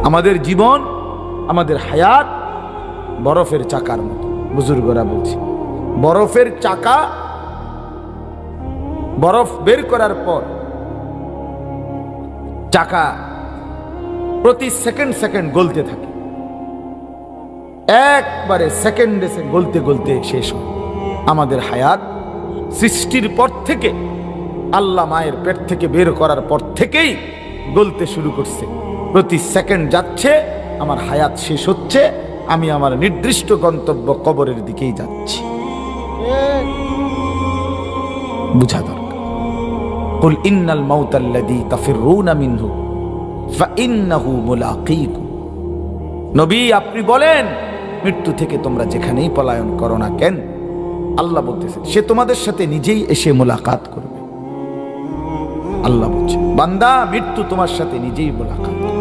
আমাদের জীবন, আমাদের হায়াত বরফের চাকার মতো। বুজুর্গরা বলছে বরফের চাকা, বরফ বের করার পর চাকা প্রতি সেকেন্ড সেকেন্ড গলতে থাকে, একবারে সেকেন্ডে গলতে গলতে শেষ হয়। আমাদের হায়াত সৃষ্টির পর থেকে, আল্লাহ মায়ের পেট থেকে বের করার পর থেকেই গলতে শুরু করছে। প্রতি সেকেন্ড যাচ্ছে, আমার হায়াত শেষ হচ্ছে, আমি আমার নির্দিষ্ট গন্তব্য কবরের দিকেই যাচ্ছি। বুঝা দরকার। কুল ইন্নাল মাউতাল্লাযী তাফিররুনা মিনহু ফাইন্নাহু মুলাকীকুম। নবী আপনি বলেন, মৃত্যু থেকে তোমরা যেখানেই পলায়ন করো না কেন, আল্লাহ বলতেছেন সে তোমাদের সাথে নিজেই এসে মোলাকাত করবে। আল্লাহ বলছে বান্দা, মৃত্যু তোমার সাথে নিজেই মোলাকাত করবে।